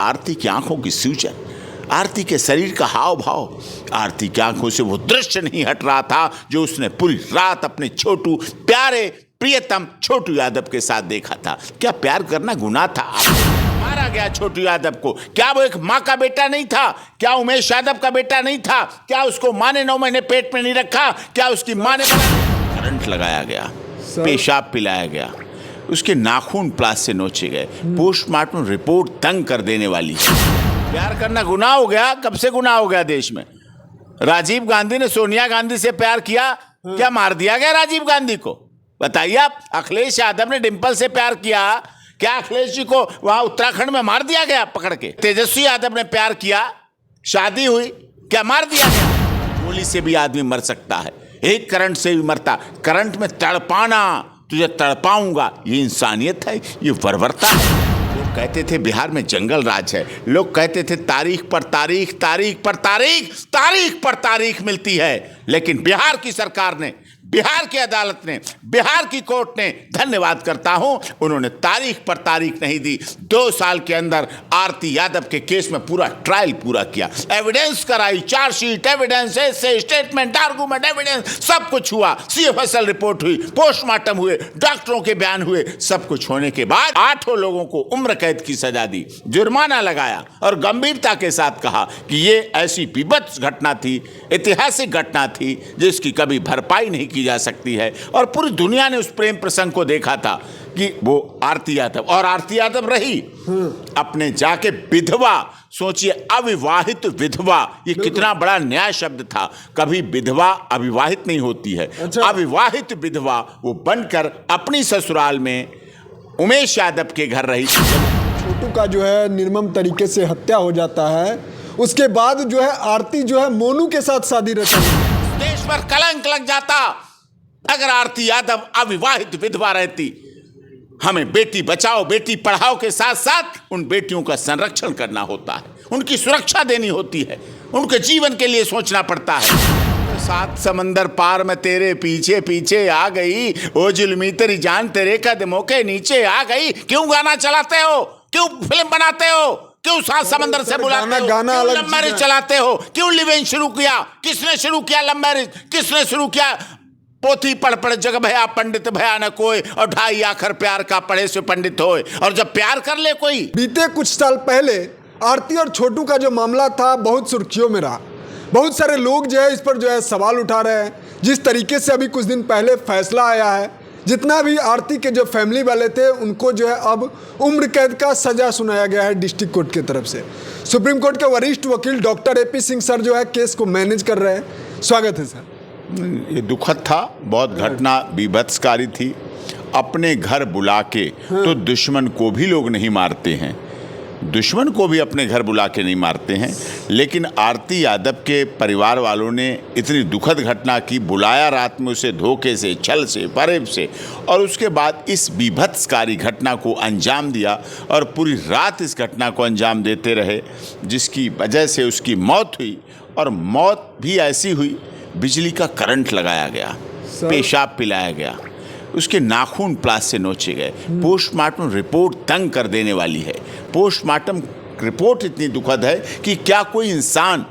आरती की आंखों की सूजन, आरती के शरीर का हाव भाव, आरती की आंखों से वो दृश्य नहीं हट रहा था जो उसने पूरी रात अपने छोटू प्यारे प्रियतम छोटू यादव के साथ देखा था। क्या प्यार करना गुनाह था? मारा गया छोटू यादव को। क्या वो एक माँ का बेटा नहीं था? क्या उमेश यादव का बेटा नहीं था? क्या उसको माँ ने 9 महीने पेट में नहीं रखा? क्या उसकी माँ ने करंट लगाया गया, पेशाब पिलाया गया, उसके नाखून प्लास से नोचे गए? पोस्टमार्टम रिपोर्ट तंग कर देने वाली। प्यार करना गुनाह हो गया? कब से गुनाह हो गया देश में? राजीव गांधी ने सोनिया गांधी से प्यार किया, क्या मार दिया गया राजीव गांधी को? बताइए आप। अखिलेश यादव ने डिंपल से प्यार किया, क्या अखिलेश जी को वहां उत्तराखंड में मार दिया गया पकड़ के? तेजस्वी यादव ने प्यार किया, शादी हुई, क्या मार दिया गया? गोली से भी आदमी मर सकता है, एक करंट से भी मरता। करंट में तड़पाना, तुझे तड़पाऊंगा, ये इंसानियत है? ये बर्बरता है? लोग कहते थे बिहार में जंगल राज है, लोग कहते थे तारीख पर तारीख, तारीख पर तारीख, तारीख पर तारीख मिलती है, लेकिन बिहार की सरकार ने, बिहार की अदालत ने, बिहार की कोर्ट ने, धन्यवाद करता हूं, उन्होंने तारीख पर तारीख नहीं दी। 2 साल के अंदर आरती यादव के केस में पूरा ट्रायल पूरा किया, एविडेंस कराई, चार्जशीट, एविडेंस, ऐसे स्टेटमेंट, आर्गूमेंट, एविडेंस, सब कुछ हुआ। CFSL रिपोर्ट हुई, पोस्टमार्टम हुए, डॉक्टरों के बयान हुए, सब कुछ होने के बाद 8 लोगों को उम्र कैद की सजा दी, जुर्माना लगाया और गंभीरता के साथ कहा कि ये ऐसी विभत्स घटना थी, ऐतिहासिक घटना थी जिसकी कभी भरपाई नहीं की जा सकती है। और पूरी दुनिया ने उस प्रेम प्रसंग को देखा था कि वो आरती यादव, और आरती यादव रही अपने जाके विधवा। सोचिए, अविवाहित विधवा, ये कितना बड़ा न्याय शब्द था। कभी विधवा अविवाहित नहीं होती है। अच्छा। अविवाहित विधवा वो बनकर अपनी ससुराल में उमेश यादव के घर रही। छोटू का जो है निर्मम तरीके से हत्या हो जाता है, उसके बाद जो है आरती जो है मोनू के साथ शादी रचती है। देश पर कलंक लग जाता अगर आरती यादव अविवाहित विधवा रहती। हमें बेटी बचाओ बेटी पढ़ाओ के साथ साथ उन बेटियों का संरक्षण करना होता है, उनकी सुरक्षा देनी होती है, उनके जीवन के लिए सोचना पड़ता है। 7 समंदर पार में तेरे पीछे पीछे आ गई, ओ जुल्मी तेरी जान तेरे कदमों के नीचे आ गई। क्यों गाना चलाते हो? क्यों फिल्म बनाते हो? क्यों 7 समंदर से बुलाते हो? क्यों लव मैरिज चलाते हो? क्यों लिव इन शुरू किया? किसने शुरू किया लव मैरिज? किसने शुरू किया? पोथी पढ़ पढ़ जग भया पंडित भया न कोई, और 2.5 आखर प्यार का पढ़े से पंडित होए। और जब प्यार कर ले कोई। बीते कुछ साल पहले आरती और छोटू का जो मामला था बहुत सुर्खियों में रहा। बहुत सारे लोग जो है इस पर जो है सवाल उठा रहे हैं। जिस तरीके से अभी कुछ दिन पहले फैसला आया है, जितना भी आरती के जो फैमिली वाले थे उनको जो है अब उम्र कैद का सजा सुनाया गया है डिस्ट्रिक्ट कोर्ट की तरफ से। सुप्रीम कोर्ट के वरिष्ठ वकील डॉक्टर AP सिंह सर जो है केस को मैनेज कर रहे हैं। स्वागत है सर। ये दुखद था, बहुत घटना बीभत्सकारी थी। अपने घर बुला के तो दुश्मन को भी लोग नहीं मारते हैं, दुश्मन को भी अपने घर बुला के नहीं मारते हैं, लेकिन आरती यादव के परिवार वालों ने इतनी दुखद घटना की, बुलाया रात में उसे धोखे से, छल से, फरेब से, और उसके बाद इस बीभत्सकारी घटना को अंजाम दिया और पूरी रात इस घटना को अंजाम देते रहे, जिसकी वजह से उसकी मौत हुई। और मौत भी ऐसी हुई, बिजली का करंट लगाया गया, पेशाब पिलाया गया, उसके नाखून प्लास से नोचे गए। पोस्टमार्टम रिपोर्ट तंग कर देने वाली है। पोस्टमार्टम रिपोर्ट इतनी दुखद है कि क्या कोई इंसान,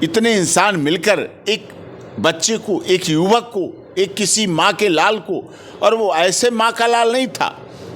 इतने इंसान मिलकर एक बच्चे को, एक युवक को, एक किसी माँ के लाल को, और वो ऐसे माँ का लाल नहीं था,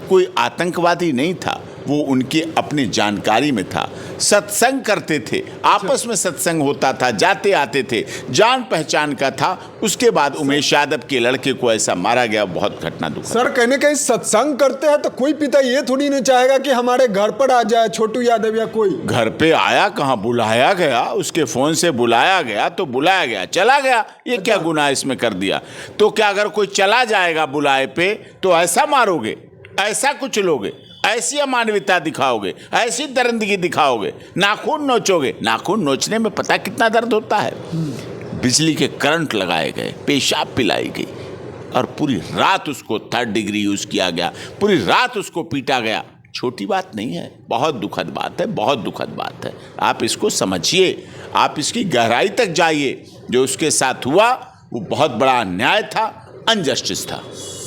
कोई आतंकवादी नहीं था, वो उनके अपनी जानकारी में था, सत्संग करते थे, आपस में सत्संग होता था, जाते आते थे, जान पहचान का था। उसके बाद उमेश यादव के लड़के को ऐसा मारा गया, बहुत घटना दुखद। सर कहने कहीं सत्संग करते हैं तो कोई पिता ये थोड़ी नहीं चाहेगा कि हमारे घर पर आ जाए छोटू यादव या कोई। घर पे आया कहाँ, बुलाया गया, उसके फोन से बुलाया गया तो बुलाया गया, चला गया, ये क्या गुनाह इसमें कर दिया? तो क्या अगर कोई चला जाएगा बुलाए पे तो ऐसा मारोगे, ऐसा कुछ लोगे, ऐसी अमानविकता दिखाओगे, ऐसी दरिंदगी दिखाओगे, नाखून नोचोगे? नाखून नोचने में पता कितना दर्द होता है। बिजली के करंट लगाए गए, पेशाब पिलाई गई, और पूरी रात उसको 3rd डिग्री यूज किया गया, पूरी रात उसको पीटा गया। छोटी बात नहीं है, बहुत दुखद बात है, बहुत दुखद बात है। आप इसको समझिए, आप इसकी गहराई तक जाइए। जो उसके साथ हुआ वो बहुत बड़ा अन्याय था, अनजस्टिस था।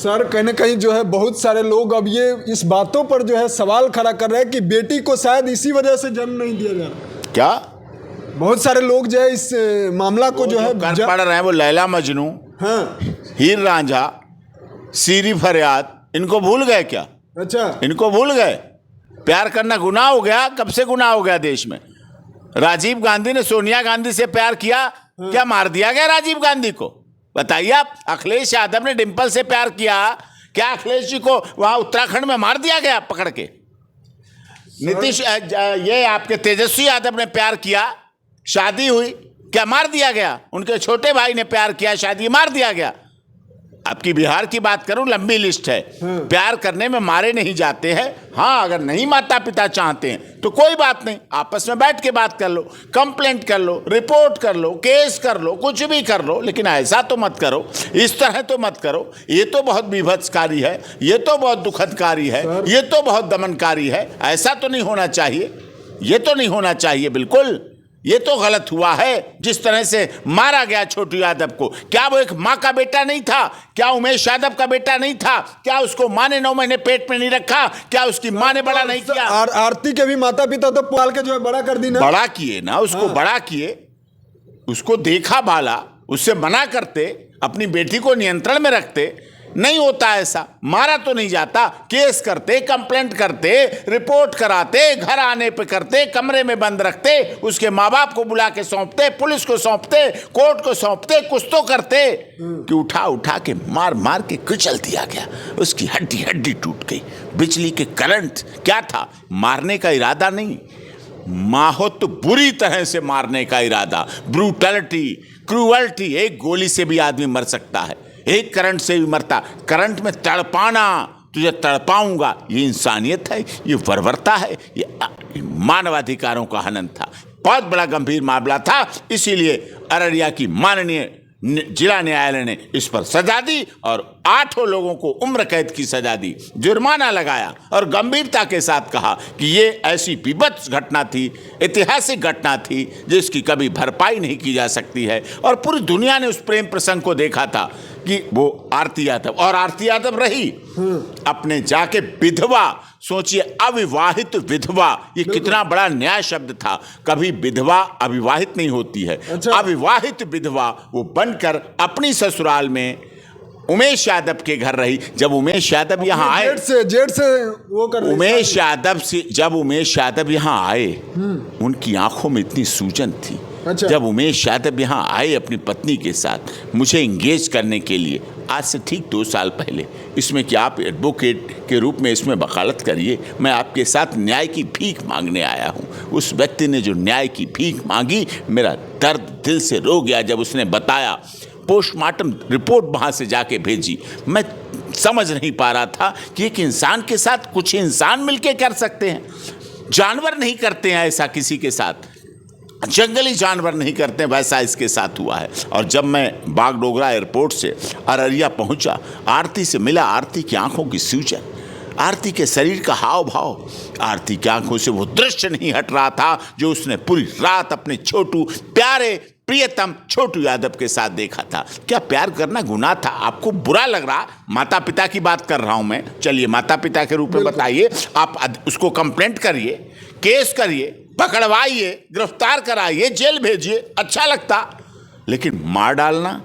सर कहीं ना कहीं जो है बहुत सारे लोग अब ये इस बातों पर जो है सवाल खड़ा कर रहे हैं कि बेटी को शायद इसी वजह से जन्म नहीं दिया जा रहा। क्या बहुत सारे लोग जो है इस मामला को जो है कर पढ़ रहे हैं, वो लैला मजनू, हाँ हीर रांझा, सीरी फरियाद, इनको भूल गए क्या? अच्छा इनको भूल गए? प्यार करना गुनाह हो गया? कब से गुनाह हो गया देश में? राजीव गांधी ने सोनिया गांधी से प्यार किया, क्या मार दिया गया राजीव गांधी को? बताइए आप। अखिलेश यादव ने डिंपल से प्यार किया, क्या अखिलेश जी को वहां उत्तराखंड में मार दिया गया पकड़ के? नीतीश ये आपके तेजस्वी यादव ने प्यार किया, शादी हुई, क्या मार दिया गया? उनके छोटे भाई ने प्यार किया, शादी, मार दिया गया। आपकी बिहार की बात करूं, लंबी लिस्ट है। प्यार करने में मारे नहीं जाते हैं। हाँ, अगर नहीं माता पिता चाहते हैं तो कोई बात नहीं, आपस में बैठ के बात कर लो, कंप्लेंट कर लो, रिपोर्ट कर लो, केस कर लो, कुछ भी कर लो, लेकिन ऐसा तो मत करो, इस तरह तो मत करो। ये तो बहुत विभत्सकारी है, ये तो बहुत दुखदकारी है, ये तो बहुत दमनकारी है। ऐसा तो नहीं होना चाहिए, ये तो नहीं होना चाहिए बिल्कुल। ये तो गलत हुआ है जिस तरह से मारा गया छोटू यादव को। क्या वो एक माँ का बेटा नहीं था? क्या उमेश यादव का बेटा नहीं था? क्या उसको माँ ने 9 महीने पेट में नहीं रखा? क्या उसकी माँ ने बड़ा नहीं किया? आरती के भी माता पिता तो पाल के जो है बड़ा कर दी ना। बड़ा किए ना उसको, बड़ा किए, उसको देखा भाला, उससे मना करते, अपनी बेटी को नियंत्रण में रखते। नहीं होता ऐसा, मारा तो नहीं जाता। केस करते, कंप्लेंट करते, रिपोर्ट कराते, घर आने पे करते, कमरे में बंद रखते, उसके माँ बाप को बुला के सौंपते, पुलिस को सौंपते, कोर्ट को सौंपते, कुछ तो करते कि उठा उठा के मार मार के कुचल दिया गया। उसकी हड्डी हड्डी टूट गई। बिजली के करंट क्या था? मारने का इरादा नहीं, माहो तो बुरी तरह से मारने का इरादा, ब्रूटलिटी, क्रूअल्टी। एक गोली से भी आदमी मर सकता है, एक करंट से भी मरता। करंट में तड़पाना, तुझे तड़पाऊंगा, ये इंसानियत है, ये बर्बरता है, ये मानवाधिकारों का हनन था। बहुत बड़ा गंभीर मामला था, इसीलिए अररिया की माननीय जिला न्यायालय ने इस पर सजा दी और 8 लोगों को उम्र कैद की सजा दी, जुर्माना लगाया और गंभीरता के साथ कहा कि ये ऐसी विभत्स घटना थी, ऐतिहासिक घटना थी जिसकी कभी भरपाई नहीं की जा सकती है। और पूरी दुनिया ने उस प्रेम प्रसंग को देखा था कि वो आरती यादव, और आरती यादव रही अपने जाके विधवा। सोचिए, अविवाहित विधवा, ये कितना बड़ा न्याय शब्द था। कभी विधवा अविवाहित नहीं होती है। अच्छा। अविवाहित विधवा वो बनकर अपनी ससुराल में उमेश यादव के घर रही। जब उमेश यादव यहाँ आए, जेठ से वो कर उमेश यादव से जब उमेश यादव यहाँ आए, उनकी आंखों में इतनी सूजन थी। अच्छा। जब उमेश यादव यहाँ आए अपनी पत्नी के साथ मुझे इंगेज करने के लिए, आज से ठीक 2 साल पहले, इसमें कि आप एडवोकेट के रूप में इसमें वकालत करिए, मैं आपके साथ न्याय की भीख मांगने आया हूँ। उस व्यक्ति ने जो न्याय की भीख मांगी, मेरा दर्द दिल से रो गया जब उसने बताया। पोस्टमार्टम रिपोर्ट वहाँ से जाके भेजी। मैं समझ नहीं पा रहा था कि एक इंसान के साथ कुछ इंसान मिलके कर सकते हैं, जानवर नहीं करते हैं ऐसा किसी के साथ, जंगली जानवर नहीं करते, वैसा इसके साथ हुआ है। और जब मैं बागडोगरा एयरपोर्ट से अररिया पहुंचा, आरती से मिला, आरती की आंखों की सूजन, आरती के शरीर का हाव भाव, आरती की आंखों से वो दृश्य नहीं हट रहा था जो उसने पूरी रात अपने छोटू प्यारे प्रियतम छोटू यादव के साथ देखा था। क्या प्यार करना गुनाह था? आपको बुरा लग रहा? माता पिता की बात कर रहा हूं मैं, चलिए माता पिता के रूप में बताइए, आप उसको कंप्लेंट करिए, केस करिए, पकड़वाइए, गिरफ्तार कराइए, जेल भेजिए, अच्छा लगता। लेकिन मार डालना,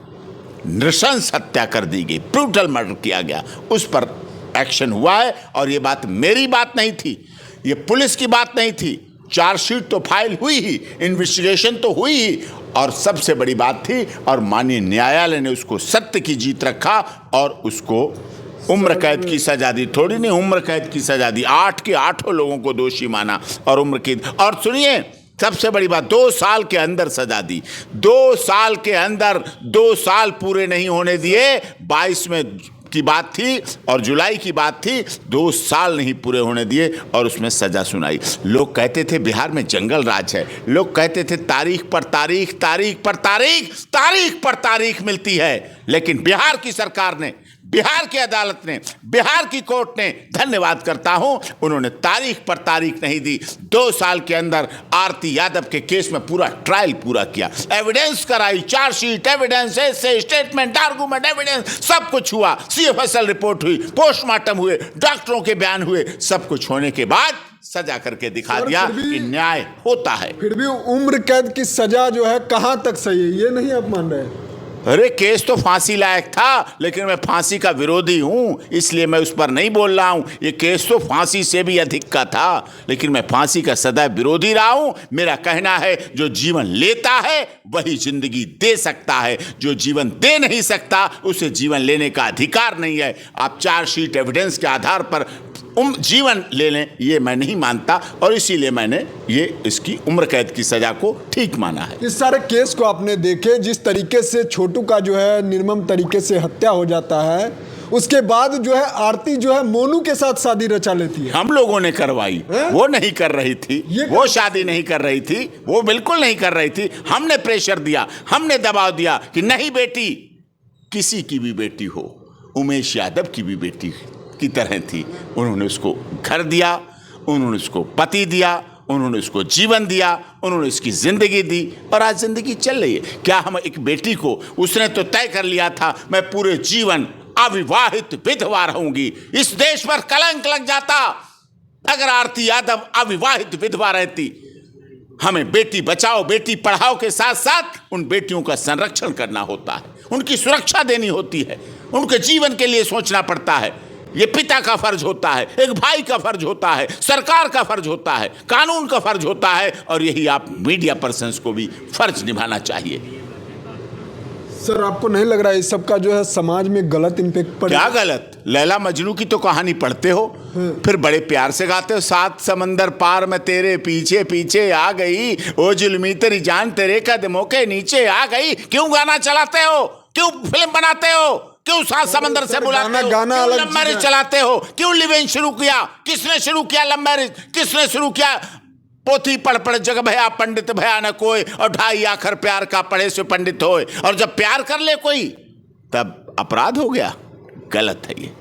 नृशंस हत्या कर दी गई, ब्रूटल मर्डर किया गया, उस पर एक्शन हुआ है। और ये बात मेरी बात नहीं थी, ये पुलिस की बात नहीं थी। चार्जशीट तो फाइल हुई ही, इन्वेस्टिगेशन तो हुई ही, और सबसे बड़ी बात थी, और माननीय न्यायालय ने उसको सत्य की जीत रखा और उसको उम्र कैद की सजा दी। थोड़ी नहीं, उम्र कैद की सजा दी। 8 के 8 लोगों को दोषी माना और उम्र कैद। और सुनिए, सबसे बड़ी बात, 2 साल के अंदर सजा दी। 2 साल के अंदर, 2 साल पूरे नहीं होने दिए। 22 में की बात थी और जुलाई की बात थी, 2 साल नहीं पूरे होने दिए और उसमें सजा सुनाई। लोग कहते थे बिहार में जंगल राज है, लोग कहते थे तारीख पर तारीख, तारीख पर तारीख, तारीख पर तारीख मिलती है, लेकिन बिहार की सरकार ने बिहार की अदालत ने, बिहार की कोर्ट ने, धन्यवाद करता हूं, उन्होंने तारीख पर तारीख नहीं दी। 2 साल के अंदर आरती यादव के केस में पूरा ट्रायल पूरा किया, एविडेंस कराई, चार्जशीट, एविडेंस, ऐसे स्टेटमेंट, आर्गूमेंट, एविडेंस, सब कुछ हुआ, CFSL रिपोर्ट हुई, पोस्टमार्टम हुए, डॉक्टरों के बयान हुए, सब कुछ होने के बाद सजा करके दिखा दिया कि न्याय होता है। फिर भी उम्र कैद की सजा जो है कहां तक सही है, ये नहीं आप मान रहे हैं? अरे केस तो फांसी लायक था, लेकिन मैं फांसी का विरोधी हूं, इसलिए मैं उस पर नहीं बोल रहा हूं। ये केस तो फांसी से भी अधिक का था, लेकिन मैं फांसी का सदैव विरोधी रहा हूं। मेरा कहना है जो जीवन लेता है वही जिंदगी दे सकता है, जो जीवन दे नहीं सकता उसे जीवन लेने का अधिकार नहीं है। आप चार्जशीट, एविडेंस के आधार पर जीवन ले लें, ये मैं नहीं मानता, और इसीलिए मैंने ये इसकी उम्र कैद की सजा को ठीक माना है। इस सारे केस को आपने देखे, जिस तरीके से छोटू का जो है निर्मम तरीके से हत्या हो जाता है, उसके बाद जो है आरती जो है मोनू के साथ शादी रचा लेती है। हम लोगों ने करवाई, वो नहीं कर रही थी, वो शादी नहीं कर रही थी, वो बिल्कुल नहीं कर रही थी। हमने प्रेशर दिया, हमने दबाव दिया कि नहीं बेटी, किसी की भी बेटी हो, उमेश यादव की भी बेटी की तरह थी। उन्होंने उसको घर दिया, उन्होंने उसको पति दिया, उन्होंने उसको जीवन दिया, उन्होंने इसकी जिंदगी दी, और आज जिंदगी चल रही है। क्या हम एक बेटी को, उसने तो तय कर लिया था मैं पूरे जीवन अविवाहित विधवा रहूंगी, इस देश पर कलंक लग जाता अगर आरती यादव अविवाहित विधवा रहती। हमें बेटी बचाओ बेटी पढ़ाओ के साथ साथ उन बेटियों का संरक्षण करना होता है, उनकी सुरक्षा देनी होती है, उनके जीवन के लिए सोचना पड़ता है। ये पिता का फर्ज होता है, एक भाई का फर्ज होता है, सरकार का फर्ज होता है, कानून का फर्ज होता है, और यही आप मीडिया पर्सन्स को भी फर्ज निभाना चाहिए। सर आपको नहीं लग रहा है इस सब का जो है समाज में गलत इम्पैक्ट पड़? क्या गलत? लैला मजनू की तो कहानी पढ़ते हो, फिर बड़े प्यार से गाते हो, 7 समंदर पार में तेरे पीछे पीछे आ गई, ओ जुल्मी तेरी जान तेरे कदमों के नीचे आ गई। क्यों गाना चलाते हो? क्यों फिल्म बनाते हो? क्यों 7 समंदर से बुलाते हो? गाना क्यों लव मैरिज चलाते हो? क्यों लिव इन शुरू किया? किसने शुरू किया लव मैरिज? किसने शुरू किया? पोथी पढ़ पढ़ जग भया पंडित भया न कोई, और 2.5 आखर प्यार का पढ़े से पंडित होए। और जब प्यार कर ले कोई तब अपराध हो गया। गलत है ये।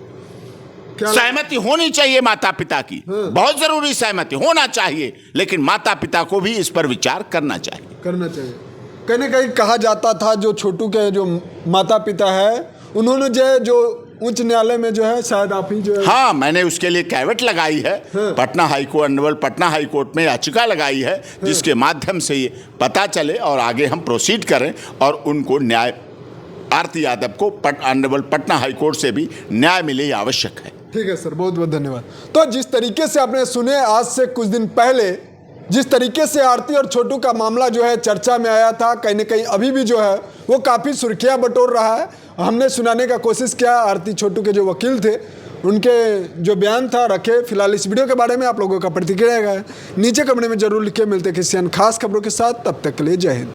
सहमति होनी चाहिए माता पिता की, बहुत जरूरी सहमति होना चाहिए, लेकिन माता पिता को भी इस पर विचार करना चाहिए। कहीं ना कहीं कहा जाता था जो छोटू के जो माता पिता है उन्होंने जो उच्च न्यायालय में जो है शायद आप ही जो है, हाँ मैंने उसके लिए कैवेट लगाई है, Patna high court, honourable Patna high court में याचिका लगाई है, जिसके माध्यम से ये पता चले और आगे हम प्रोसीड करें और उनको न्याय, आरती यादव को ऑनरेबल पटना हाईकोर्ट से भी न्याय मिले, ये आवश्यक है। ठीक है सर, बहुत बहुत धन्यवाद। तो जिस तरीके से आपने सुने आज से कुछ दिन पहले जिस तरीके से आरती और छोटू का मामला जो है चर्चा में आया था, कहीं ना कहीं अभी भी जो है वो काफ़ी सुर्खियां बटोर रहा है। हमने सुनाने का कोशिश किया, आरती छोटू के जो वकील थे उनके जो बयान था रखे। फिलहाल इस वीडियो के बारे में आप लोगों का प्रतिक्रिया है नीचे कमेंट में जरूर लिखे। मिलते किसी अन्य खास खबरों के साथ, तब तक के लिए जय हिंद।